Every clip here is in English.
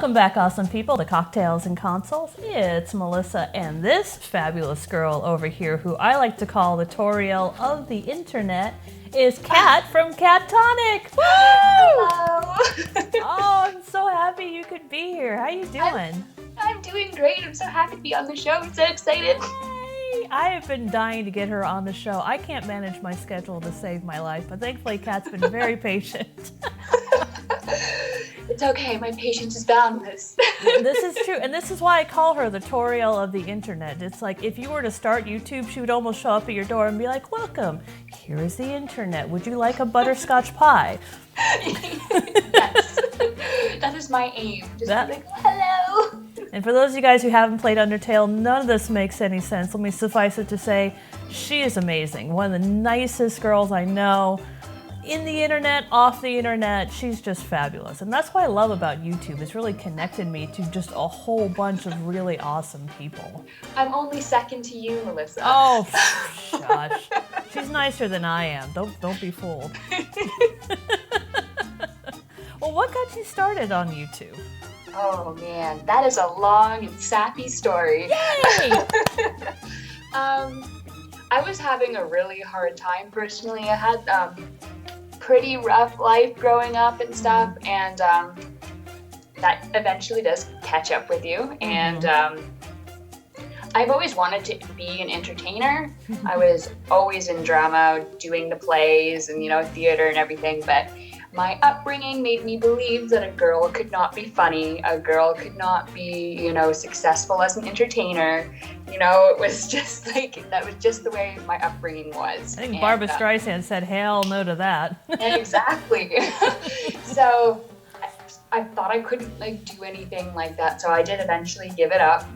Welcome back, awesome people, to Cocktails and Consoles. It's Melissa and this fabulous girl over here, who I like to call the Toriel of the internet, is Cat from Cat Tonic. Woo! Hello! Oh, I'm so happy you could be here. How you doing? I'm doing great. I'm so happy to be on the show. I'm so excited. Yay! I have been dying to get her on the show. I can't manage my schedule to save my life, but thankfully Cat's been very patient. It's okay. My patience is boundless. This is true, and this is why I call her the Toriel of the internet. It's like if you were to start YouTube, she would almost show up at your door and be like, "Welcome, here is the internet. Would you like a butterscotch pie?" Yes. That is my aim. Just be like, hello. And for those of you guys who haven't played Undertale, none of this makes any sense. Let me suffice it to say, she is amazing. One of the nicest girls I know. In the internet, off the internet, she's just fabulous. And that's what I love about YouTube. It's really connected me to just a whole bunch of really awesome people. I'm only second to you, Melissa. Oh, shush. She's nicer than I am. Don't be fooled. Well, what got you started on YouTube? Oh man, that is a long and sappy story. Yay! I was having a really hard time personally. I had pretty rough life growing up and stuff, and that eventually does catch up with you. And I've always wanted to be an entertainer. I was always in drama, doing the plays and theater and everything, but my upbringing made me believe that a girl could not be funny, a girl could not be, successful as an entertainer. It was just like, that was just the way my upbringing was. I think Barbra Streisand said hell no to that. Exactly. So I thought I couldn't do anything like that. So I did eventually give it up.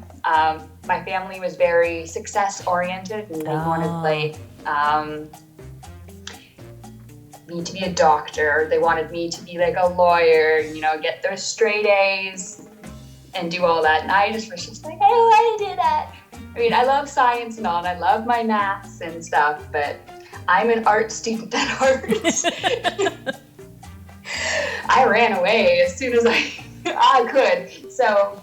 My family was very success oriented, and they wanted me to be a doctor. They wanted me to be a lawyer, get those straight A's and do all that. And I just was just like, I don't want to do that. I mean, I love science and all, and I love my maths and stuff, but I'm an art student at heart. I ran away as soon as I could. So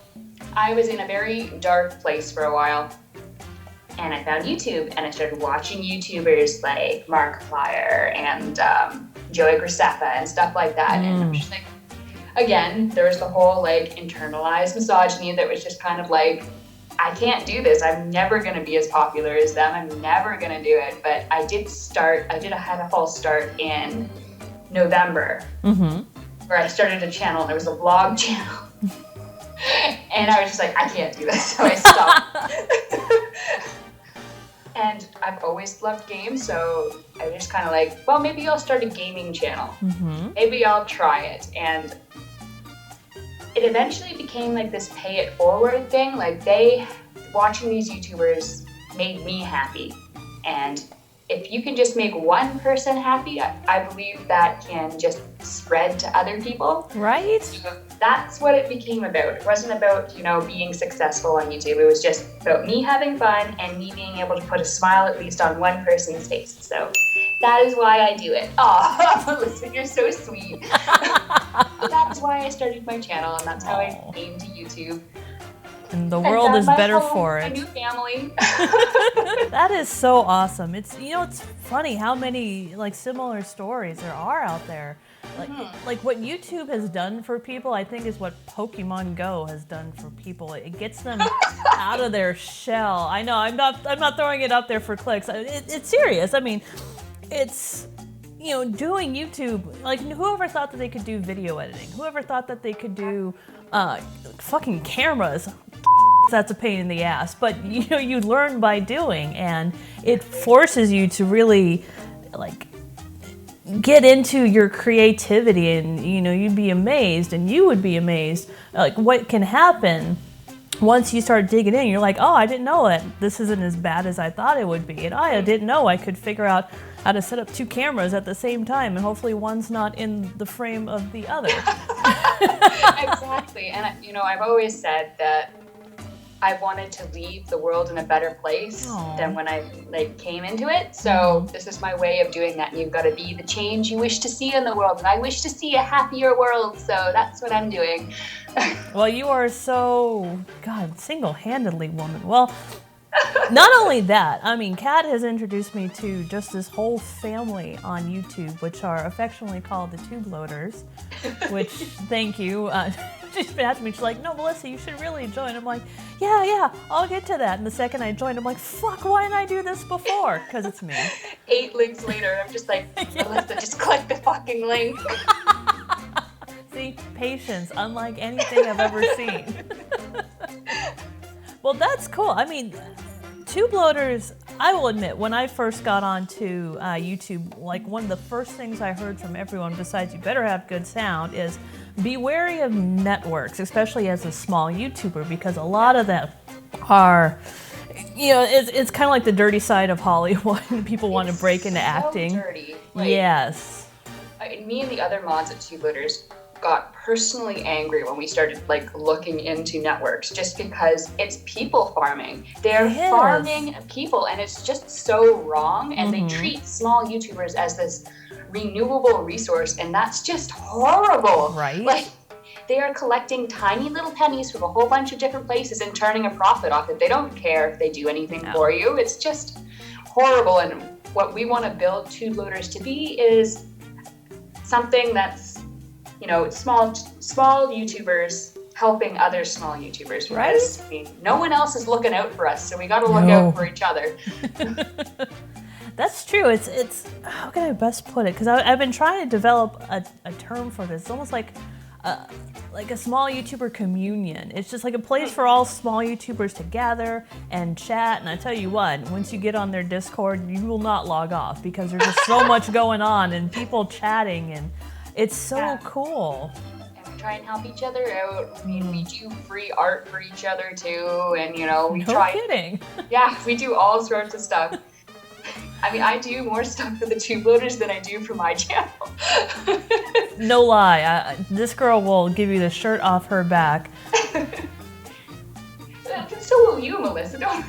I was in a very dark place for a while. And I found YouTube, and I started watching YouTubers like Markiplier and Joey Graceffa and stuff like that. And I'm just like, again, there was the whole internalized misogyny that was just kind of like, I can't do this. I'm never going to be as popular as them. I'm never going to do it. But I had a false start in November, where I started a channel. There was a vlog channel. And I was just like, I can't do this. So I stopped. And I've always loved games, so I was just kind of well, maybe I'll start a gaming channel. Maybe I'll try it. And it eventually became this pay it forward thing. Watching these YouTubers made me happy. And if you can just make one person happy, I believe that can just spread to other people. Right? So that's what it became about. It wasn't about, being successful on YouTube. It was just about me having fun and me being able to put a smile at least on one person's face. So that is why I do it. Oh, Melissa, you're so sweet. That's why I started my channel, and that's how I came to YouTube. And the world is better for it. A new family. That is so awesome. It's it's funny how many similar stories there are out there. What YouTube has done for people, I think, is what Pokemon Go has done for people. It gets them out of their shell. I know I'm not throwing it up there for clicks. It's serious. I mean, it's doing YouTube. Whoever thought that they could do video editing? Whoever thought that they could do fucking cameras? That's a pain in the ass, but you learn by doing, and it forces you to really get into your creativity, and you'd be amazed, and you would be amazed what can happen once you start digging in. You're like, oh, I didn't know that this isn't as bad as I thought it would be, and I didn't know I could figure out how to set up two cameras at the same time, and hopefully one's not in the frame of the other. Exactly. And I've always said that I've wanted to leave the world in a better place Aww. than when I came into it. So this is my way of doing that. And you've got to be the change you wish to see in the world. And I wish to see a happier world. So that's what I'm doing. Well, you are so, God, single-handedly woman. Well, not only that, I mean, Kat has introduced me to just this whole family on YouTube, which are affectionately called the Tube Loaders, which, thank you. She's been asking me, she's like, no, Melissa, you should really join. I'm like, yeah, I'll get to that. And the second I joined, I'm like, fuck, why didn't I do this before? Because it's me. 8 links later, I'm just like, Melissa, just click the fucking link. See, patience, unlike anything I've ever seen. Well, that's cool. I mean, Tube Loaders, I will admit, when I first got onto YouTube, like one of the first things I heard from everyone besides you better have good sound is be wary of networks, especially as a small YouTuber, because a lot of them are, you know, it's kind of like the dirty side of Hollywood. People want to break into acting. Dirty. Yes. Me and the other mods at Tube Loaders got personally angry when we started looking into networks, just because it's people farming. They're farming people, and it's just so wrong. And they treat small YouTubers as this renewable resource, and that's just horrible. Right. Like, they are collecting tiny little pennies from a whole bunch of different places and turning a profit off it. They don't care if they do anything for you. It's just horrible. And what we want to build Tube Loaders to be is something that's, you know, small YouTubers helping other small YouTubers, because I mean, no one else is looking out for us, so we got to look out for each other. That's true. It's how can I best put it? Because I've been trying to develop a term for this. It's almost like a small YouTuber communion. It's just like a place for all small YouTubers to gather and chat. And I tell you what, once you get on their Discord, you will not log off, because there's just so much going on and people chatting, and it's so cool. And we try and help each other out. I mean, we do free art for each other too, and you know, we try. No kidding. Yeah, we do all sorts of stuff. I mean, I do more stuff for the Tube Loaders than I do for my channel. No lie, this girl will give you the shirt off her back. So will you, Melissa. Don't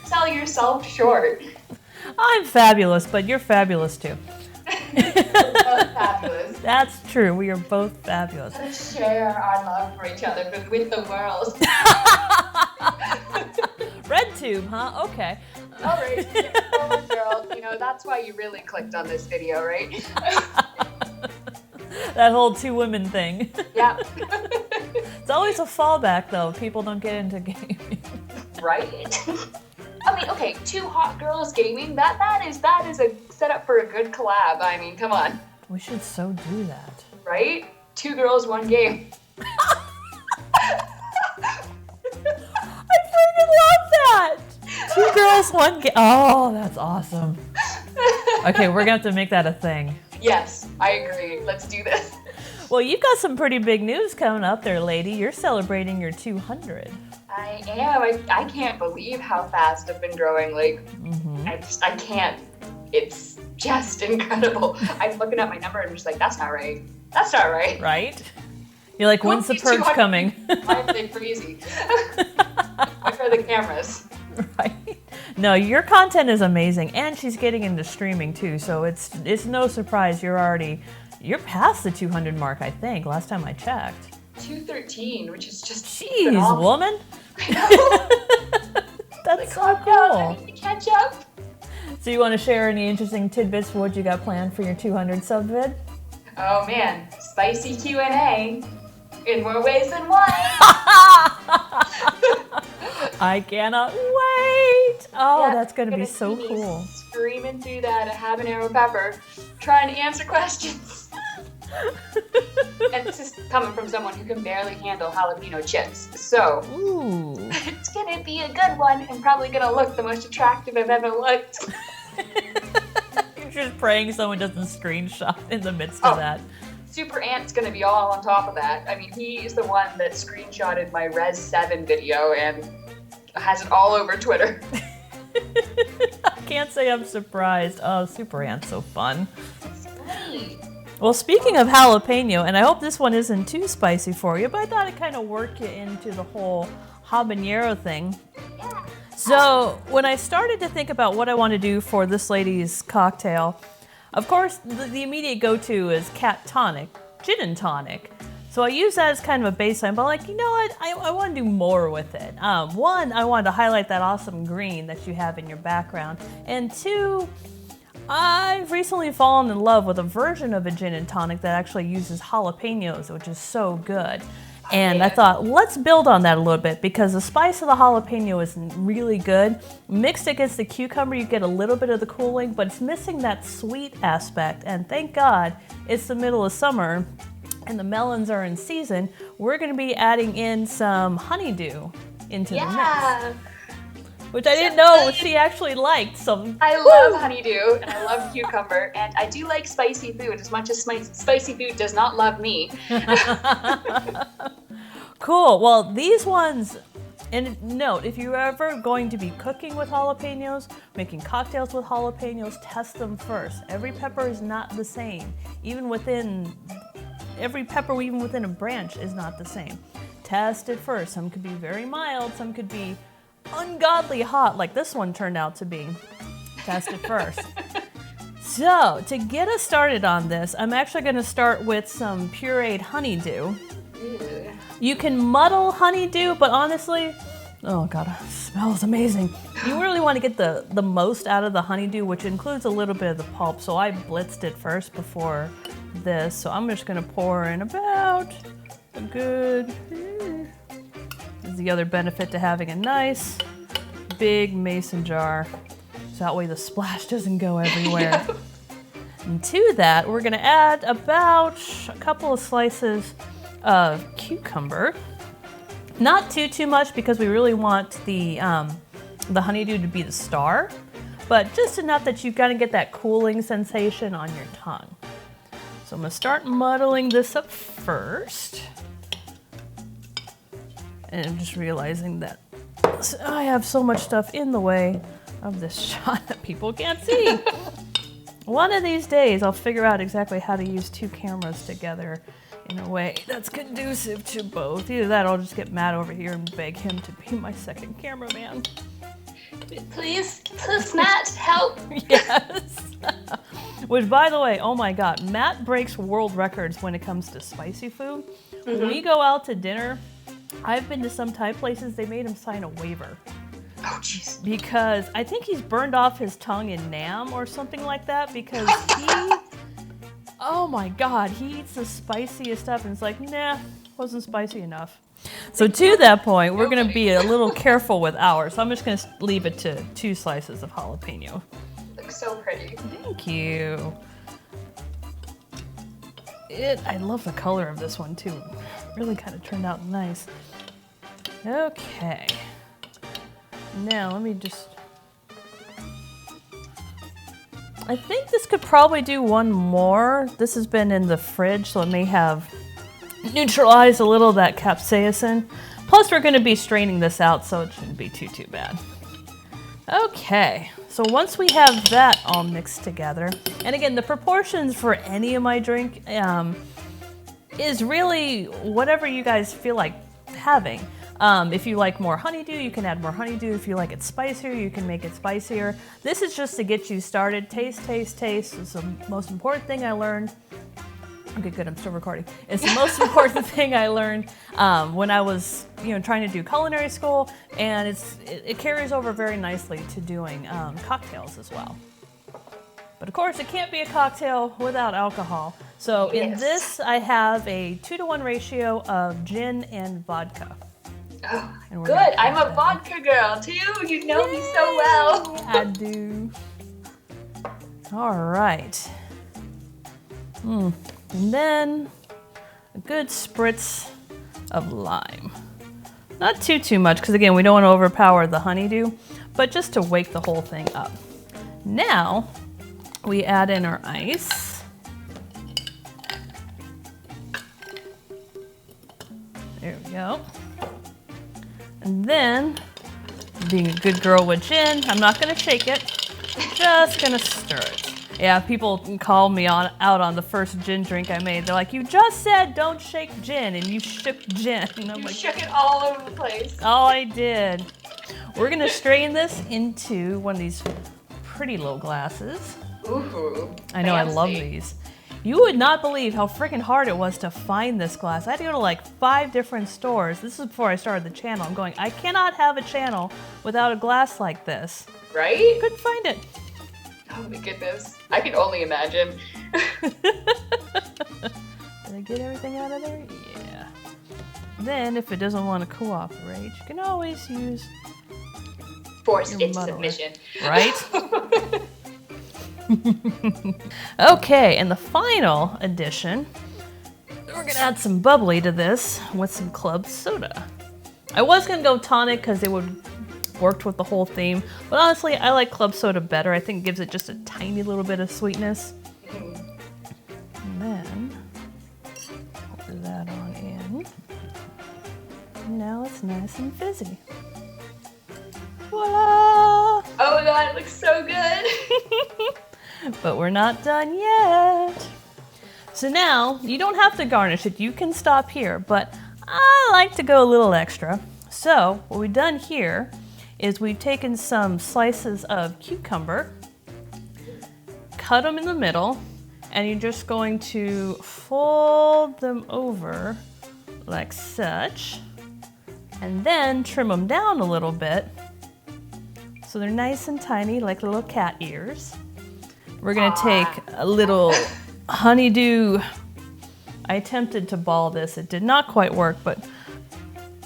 sell yourself short. I'm fabulous, but you're fabulous too. We're both fabulous. That's true. We are both fabulous. Let's share our love for each other with the world. Red tube, huh? Okay. All right. Oh, girl. You know, that's why you really clicked on this video, right? That whole 2 women thing. Yeah. It's always a fallback, though. People don't get into gaming. Right? I mean, okay, 2 hot girls gaming, that is a setup for a good collab. I mean, come on. We should so do that. Right? 2 girls, 1 game. I freaking love that! 2 girls, 1 game. Oh, that's awesome. Okay, we're gonna have to make that a thing. Yes, I agree. Let's do this. Well, you've got some pretty big news coming up there, lady. You're celebrating your 200. I am. I can't believe how fast I've been growing. Like, I can't. It's just incredible. I'm looking at my number and I'm just like, that's not right. That's not right. Right? You're like, when's the purge coming? Why are they crazy? Where are the cameras? Right? No, your content is amazing, and she's getting into streaming too, so it's no surprise you're past the 200 mark, I think, last time I checked. 213, which is just Jeez, phenomenal. woman. That's like, so cool. I need to catch up. So you want to share any interesting tidbits for what you got planned for your 200 sub vid? Oh man, spicy Q&A in more ways than one. I cannot wait. Oh, Yeah, that's going to be gonna so see me cool. Screaming through that habanero pepper, trying to answer questions. And this is coming from someone who can barely handle jalapeno chips. So, Ooh. it's gonna be a good one and probably gonna look the most attractive I've ever looked. You're just praying someone doesn't screenshot in the midst of that. Super Ant's gonna be all on top of that. I mean, he is the one that screenshotted my Res 7 video and has it all over Twitter. I can't say I'm surprised. Oh, Super Ant's so fun. Sweet. Well, speaking of jalapeno, and I hope this one isn't too spicy for you, but I thought I'd kind of work you into the whole habanero thing. So when I started to think about what I want to do for this lady's cocktail, of course, the immediate go-to is Cat Tonic, gin and tonic. So I use that as kind of a baseline, but like, you know what, I want to do more with it. One, I wanted to highlight that awesome green that you have in your background. And two, I've recently fallen in love with a version of a gin and tonic that actually uses jalapenos, which is so good. And I thought, let's build on that a little bit because the spice of the jalapeno is really good. Mixed against the cucumber, you get a little bit of the cooling, but it's missing that sweet aspect. And thank God it's the middle of summer and the melons are in season. We're going to be adding in some honeydew into the mix. Which I didn't know she actually liked. So I love honeydew and I love cucumber and I do like spicy food as much as spicy food does not love me. Cool. Well, these ones, and note, if you're ever going to be cooking with jalapenos, making cocktails with jalapenos, test them first. Every pepper is not the same. Every pepper, even within a branch, is not the same. Test it first. Some could be very mild, some could be ungodly hot, like this one turned out to be. Test it first. So, to get us started on this, I'm actually going to start with some pureed honeydew. Ew. You can muddle honeydew, but honestly, oh god, it smells amazing. You really want to get the most out of the honeydew, which includes a little bit of the pulp. So I blitzed it first before this. So I'm just going to pour in about a good... This is the other benefit to having a nice big mason jar, so that way the splash doesn't go everywhere. Yeah. And to that, we're gonna add about a couple of slices of cucumber. Not too much because we really want the honeydew to be the star, but just enough that you've got to get that cooling sensation on your tongue. So I'm gonna start muddling this up first. And I'm just realizing that I have so much stuff in the way of this shot that people can't see. One of these days, I'll figure out exactly how to use two cameras together in a way that's conducive to both. Either that or I'll just get Matt over here and beg him to be my second cameraman. Please, Matt, help. Yes. Which, by the way, oh my god, Matt breaks world records when it comes to spicy food. When we go out to dinner, I've been to some Thai places, they made him sign a waiver. Oh, jeez. Because I think he's burned off his tongue in Nam or something like that because oh my god, he eats the spiciest stuff and it's like, nah, wasn't spicy enough. So to that point, we're going to be a little careful with ours. So I'm just going to leave it to 2 slices of jalapeno. Looks so pretty. Thank you. I love the color of this one too. Really kind of turned out nice. Okay. Now let me just... I think this could probably do one more. This has been in the fridge, so it may have neutralized a little of that capsaicin. Plus we're going to be straining this out, so it shouldn't be too bad. Okay, so once we have that all mixed together, and again, the proportions for any of my drink is really whatever you guys feel like having. If you like more honeydew, you can add more honeydew. If you like it spicier, you can make it spicier. This is just to get you started. Taste, taste, taste. It's the most important thing I learned. Okay, good, I'm still recording. It's the most important thing I learned when I was, trying to do culinary school, and it carries over very nicely to doing cocktails as well. But of course, it can't be a cocktail without alcohol. So in this, I have a 2-to-1 ratio of gin and vodka. Oh, good. I'm a vodka girl too. You know me so well. I do. All right. And then a good spritz of lime. Not too much, because again, we don't want to overpower the honeydew, but just to wake the whole thing up. Now, we add in our ice. There we go. And then, being a good girl with gin, I'm not going to shake it, just going to stir it. Yeah, people call me out on the first gin drink I made. They're like, you just said don't shake gin, and you shook gin. And I'm You like, shook it all over the place. oh, I did. We're gonna strain this into one of these pretty little glasses. Ooh, I know, fancy. I love these. You would not believe how freaking hard it was to find this glass. I had to go to like 5 different stores. This is before I started the channel. I'm going, I cannot have a channel without a glass like this. Right? Couldn't find it. Oh my goodness. I can only imagine. Did I get everything out of there? Yeah. Then, if it doesn't want to cooperate, you can always use Force your into muddler. submission. Right? Okay, and the final addition, we're gonna add some bubbly to this with some club soda. I was gonna go tonic because it would worked with the whole theme, but honestly, I like club soda better. I think it gives it just a tiny little bit of sweetness. And then pour that on in. And now it's nice and fizzy. Voila! Oh my god, it looks so good. But we're not done yet. So now, you don't have to garnish it, you can stop here, but I like to go a little extra. So, what we've done here is we've taken some slices of cucumber, cut them in the middle, and you're just going to fold them over like such, and then trim them down a little bit so they're nice and tiny like little cat ears. We're gonna take a little honeydew. I attempted to ball this. It did not quite work, but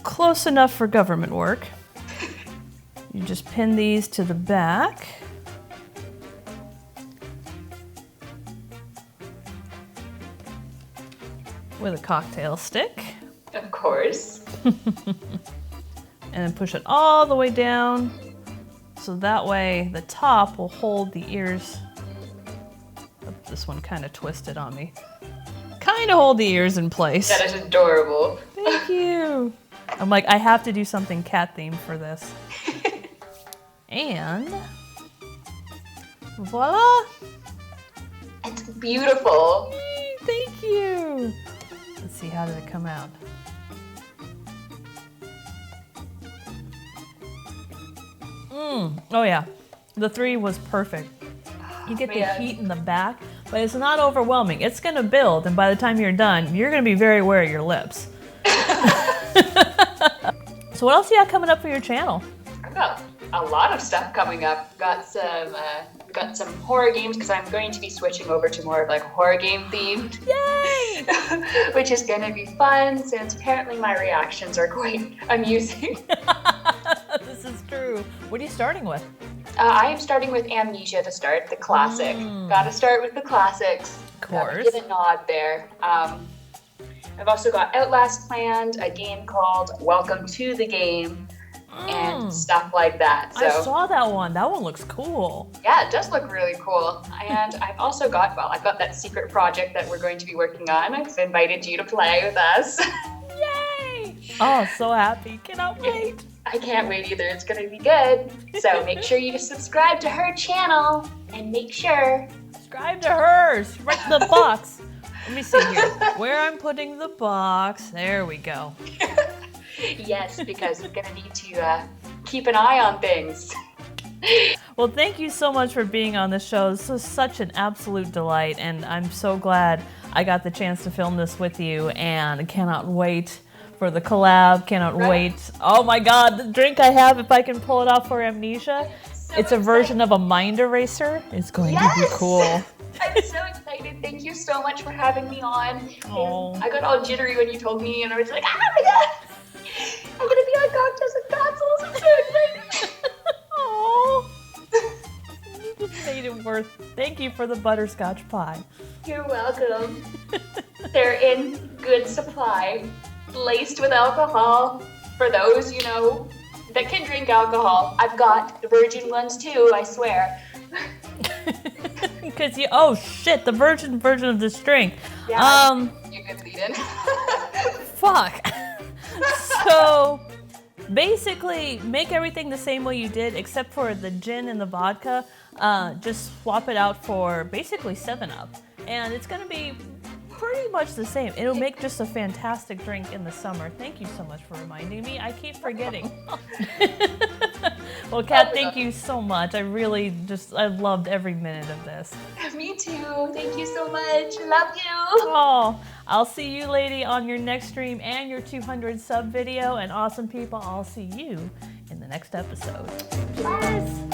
close enough for government work. You just pin these to the back. With a cocktail stick. Of course. And then push it all the way down. So that way the top will hold the ears. Oh, this one kind of twisted on me. Kind of hold the ears in place. That is adorable. Thank you. I'm like, I have to do something cat themed for this. And voila! It's beautiful. Yay, thank you. Let's see, how did it come out? Oh yeah, the 3 was perfect. You get the heat in the back, but it's not overwhelming. It's gonna build, and by the time you're done, you're gonna be very aware of your lips. So what else you got coming up for your channel? I've got a lot of stuff coming up. Got some horror games because I'm going to be switching over to more of like horror game themed. Yay! Which is gonna be fun since apparently my reactions are quite amusing. This is true. What are you starting with? I am starting with Amnesia to start, the classic. Gotta start with the classics. Of course. Gotta give a nod there. I've also got Outlast planned, a game called Welcome to the Game, and stuff like that. So, I saw that one. That one looks cool. yeah, it does look really cool. And I've also got, I've got that secret project that we're going to be working on. I've invited you to play with us. Yay! Oh, so happy. Cannot wait. I can't wait either. It's going to be good. So make sure you subscribe to her channel and make sure. Subscribe to hers. Right in the box. Let me see here. Where I'm putting the box. There we go. Yes, because we're going to need to keep an eye on things. Well, thank you so much for being on the show. This was such an absolute delight, and I'm so glad I got the chance to film this with you, and I cannot wait for the collab. Cannot wait. Oh my god, the drink I have, if I can pull it off for Amnesia, it's a version of a mind eraser. It's going to be cool. I'm so excited. Thank you so much for having me on. Oh. I got all jittery when you told me, and I was like, oh my god, I'm going to be on Cocktails and Consoles. I'm so excited. Oh, you just made it worth. Thank you for the butterscotch pie. You're welcome. They're in good supply, laced with alcohol for those, you know, that can drink alcohol. I've got the virgin ones too, I swear. Because oh shit, the virgin version of this drink. Yeah, you could lead in. Fuck. So, Basically, make everything the same way you did, except for the gin and the vodka. Just swap it out for basically 7-Up. And it's gonna be pretty much the same. It'll make just a fantastic drink in the summer. Thank you so much for reminding me. I keep forgetting. Well, Kat, thank you so much. I loved every minute of this. Me too. Thank you so much. Love you. Oh, I'll see you, lady, on your next stream and your 200 sub video. And awesome people, I'll see you in the next episode. Cheers.